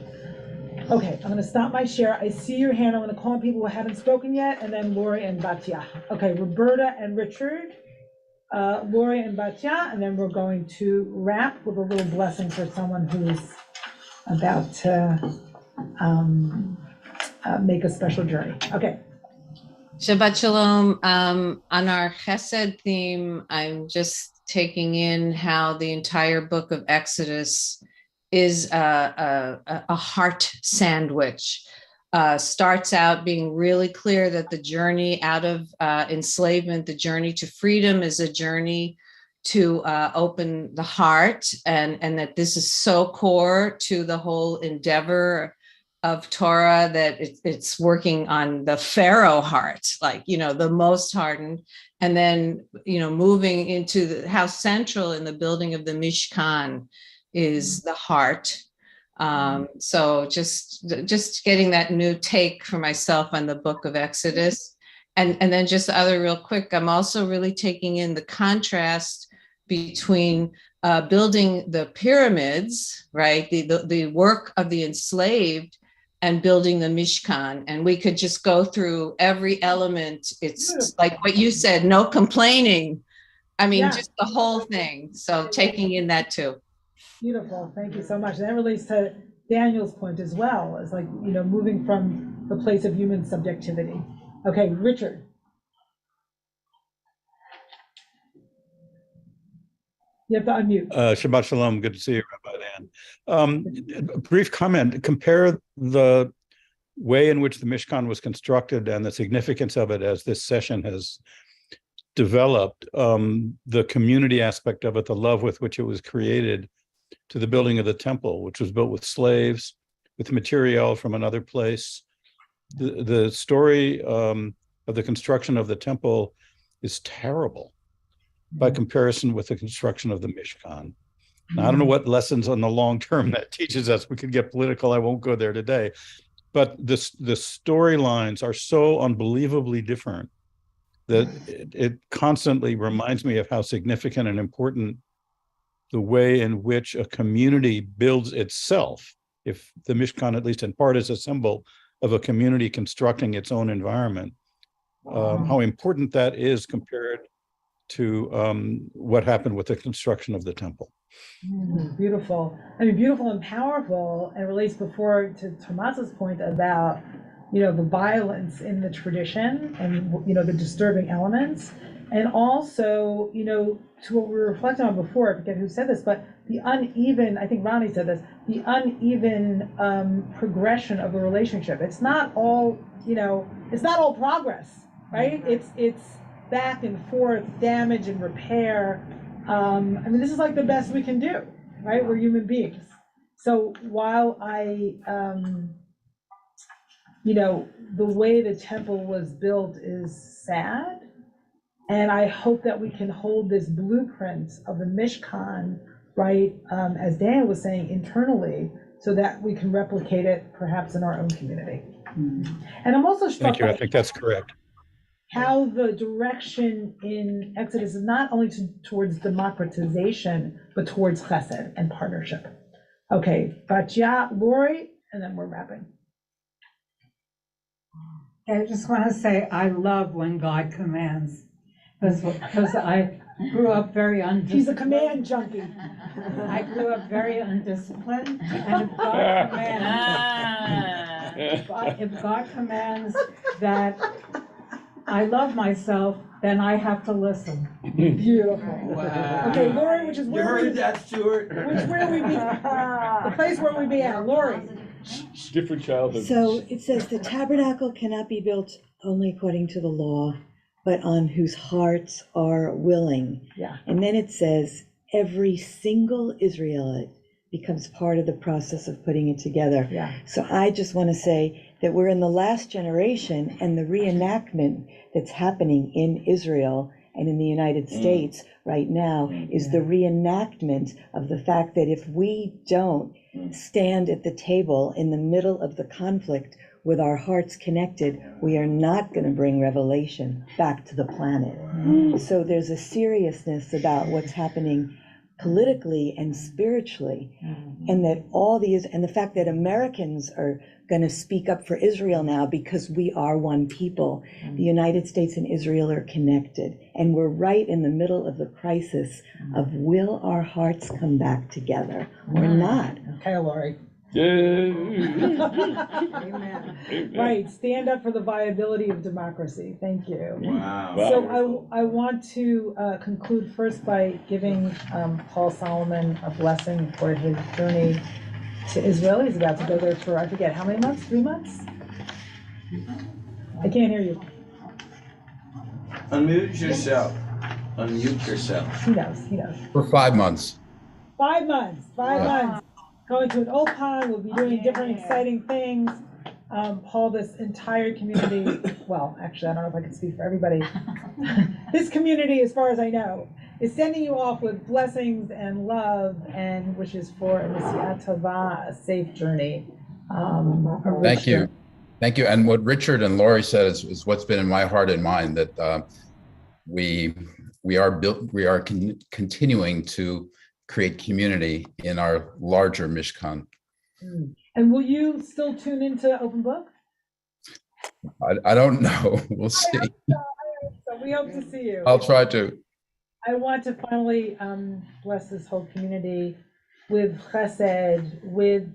Okay, I'm gonna stop my share. I see your hand. I'm gonna call on people who haven't spoken yet, and then Lori and Batya. Okay, Roberta and Richard, Lori and Batya, and then we're going to wrap with a little blessing for someone who's about to make a special journey. Okay. Shabbat Shalom. On our Chesed theme, I'm just taking in how the entire book of Exodus is a heart sandwich. Starts out being really clear that the journey out of enslavement, the journey to freedom, is a journey to open the heart, and that this is so core to the whole endeavor of Torah that it's working on the Pharaoh heart, like, the most hardened, and then, moving into how central in the building of the Mishkan is the heart. So just getting that new take for myself on the book of Exodus. And then just other real quick, I'm also really taking in the contrast between building the pyramids, right? The work of the enslaved, and building the Mishkan. And we could just go through every element. It's like what you said, no complaining. I mean, just the whole thing. So taking in that too. Beautiful, thank you so much. That relates to Daniel's point as well, as like, moving from the place of human subjectivity. Okay, Richard. You have to unmute. Shabbat Shalom, good to see you, Rabbi Dan. A brief comment, compare the way in which the Mishkan was constructed and the significance of it as this session has developed, the community aspect of it, the love with which it was created, to the building of the temple, which was built with slaves, with material from another place. The story of the construction of the temple is terrible. by comparison with the construction of the Mishkan. Now, I don't know what lessons on the long term that teaches us. We could get political. I won't go there today. But the storylines are so unbelievably different that it constantly reminds me of how significant and important the way in which a community builds itself, if the Mishkan, at least in part, is a symbol of a community constructing its own environment, how important that is compared to what happened with the construction of the temple. Beautiful. I mean, beautiful and powerful, and relates before to Tomas's point about, the violence in the tradition and, the disturbing elements. And also, to what we were reflecting on before, I forget who said this, but the uneven, I think Ronnie said this, the uneven progression of the relationship. It's not all, it's not all progress, right? It's back and forth, damage and repair. I mean, this is like the best we can do, right? We're human beings. So while the way the temple was built is sad, and I hope that we can hold this blueprint of the Mishkan, right, as Dan was saying, internally, so that we can replicate it perhaps in our own community. And I'm also struck Thank you. I think that's correct. How the direction in Exodus is not only towards democratization, but towards chesed and partnership. Okay, Batya, Lori, and then we're wrapping. I just want to say I love when God commands, because I grew up very undisciplined. She's a command junkie. I grew up very undisciplined, and if God commands that I love myself, then I have to listen. Beautiful. Wow. Okay, Lori, which is where you heard that, Stuart? Where we be? The place where we be at, Lori. Different childhood. So it says the tabernacle cannot be built only according to the law, but on whose hearts are willing. Yeah. And then it says every single Israelite becomes part of the process of putting it together. Yeah. So I just want to say that we're in the last generation, and the reenactment that's happening in Israel and in the United States right now is the reenactment of the fact that if we don't stand at the table in the middle of the conflict with our hearts connected, we are not going to bring revelation back to the planet. So there's a seriousness about what's happening politically and spiritually, and that and the fact that Americans are going to speak up for Israel now because we are one people. The United States and Israel are connected, and we're right in the middle of the crisis of will our hearts come back together or not? Okay, Lori. Amen. Right, stand up for the viability of democracy. Thank you. Wow. So I want to conclude first by giving Paul Solomon a blessing for his journey to Israel. He's about to go there for, I forget, how many months? 3 months? I can't hear you. Unmute yourself. Unmute yourself. He knows. For 5 months. 5 months. Going to an old pond, we'll be doing different exciting things. Paul, this entire community, well, actually, I don't know if I can speak for everybody. This community, as far as I know, is sending you off with blessings and love and wishes for a Nesiat Tova, a safe journey. Thank you. Thank you. And what Richard and Lori said is what's been in my heart and mind, that we are continuing to create community in our larger Mishkan. And will you still tune into Open Book? I don't know. We'll see. I hope so. We hope to see you. I'll try to. I want to finally bless this whole community with chesed, with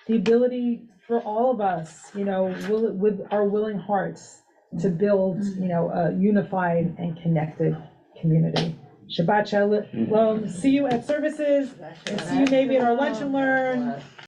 the ability for all of us, with our willing hearts to build, a unified and connected community. Shabbat Shalom. See you at services, and see you maybe in our lunch and learn.